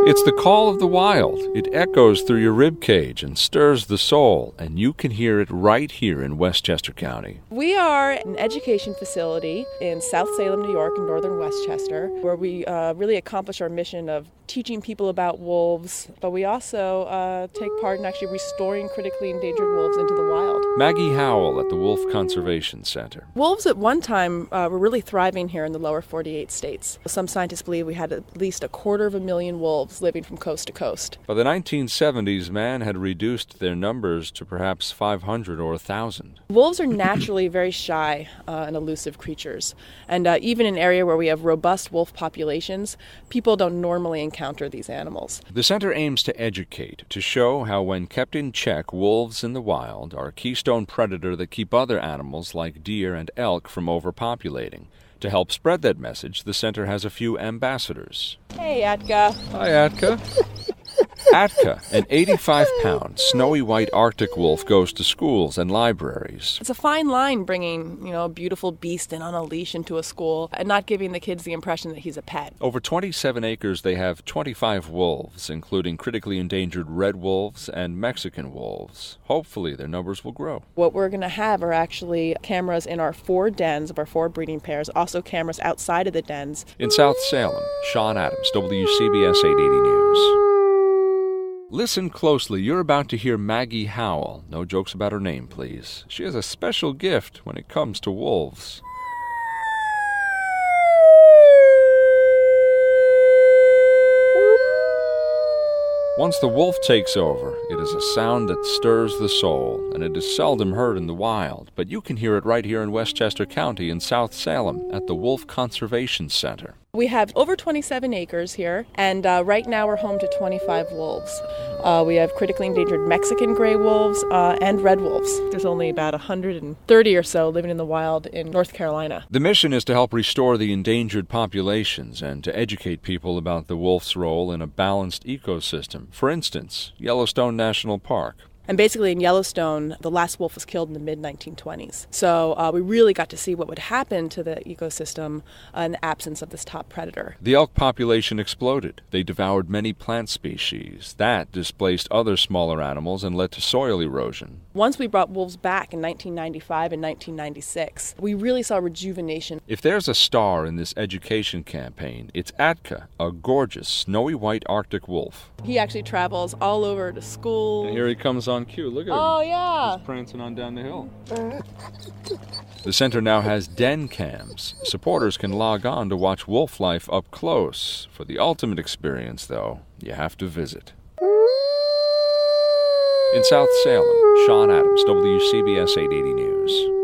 It's the call of the wild. It echoes through your rib cage and stirs the soul, and you can hear it right here in Westchester County. We are an education facility in South Salem, New York, in northern Westchester, where we really accomplish our mission of teaching people about wolves, but we also take part in actually restoring critically endangered wolves into the wild. Maggie Howell at the Wolf Conservation Center. Wolves at one time were really thriving here in the lower 48 states. Some scientists believe we had at least 250,000 wolves living from coast to coast. By the 1970s, man had reduced their numbers to perhaps 500 or 1,000. Wolves are naturally very shy and elusive creatures, and even in an area where we have robust wolf populations, people don't normally encounter these animals. The center aims to educate, to show how when kept in check, wolves in the wild are a keystone predator that keep other animals like deer and elk from overpopulating. To help spread that message, the center has a few ambassadors. Hey, Atka. Hi, Atka. Atka, an 85-pound, snowy white Arctic wolf, goes to schools and libraries. It's a fine line bringing, a beautiful beast in on a leash into a school and not giving the kids the impression that he's a pet. Over 27 acres, they have 25 wolves, including critically endangered red wolves and Mexican wolves. Hopefully, their numbers will grow. What we're going to have are actually cameras in our 4 dens of our 4 breeding pairs, also cameras outside of the dens. In South Salem, Sean Adams, WCBS 880 News. Listen closely. You're about to hear Maggie Howell. No jokes about her name, please. She has a special gift when it comes to wolves. Once the wolf takes over, it is a sound that stirs the soul, and it is seldom heard in the wild, but you can hear it right here in Westchester County in South Salem at the Wolf Conservation Center. We have over 27 acres here, and right now we're home to 25 wolves. We have critically endangered Mexican gray wolves and red wolves. There's only about 130 or so living in the wild in North Carolina. The mission is to help restore the endangered populations and to educate people about the wolf's role in a balanced ecosystem. For instance, Yellowstone National Park. And basically in Yellowstone, the last wolf was killed in the mid-1920s. So we really got to see what would happen to the ecosystem in the absence of this top predator. The elk population exploded. They devoured many plant species. That displaced other smaller animals and led to soil erosion. Once we brought wolves back in 1995 and 1996, we really saw rejuvenation. If there's a star in this education campaign, it's Atka, a gorgeous, snowy white Arctic wolf. He actually travels all over to school. And here he comes on cue. Look at him. Oh, yeah. He's prancing on down the hill. The center now has den cams. Supporters can log on to watch wolf life up close. For the ultimate experience, though, you have to visit. In South Salem, Sean Adams, WCBS 880 News.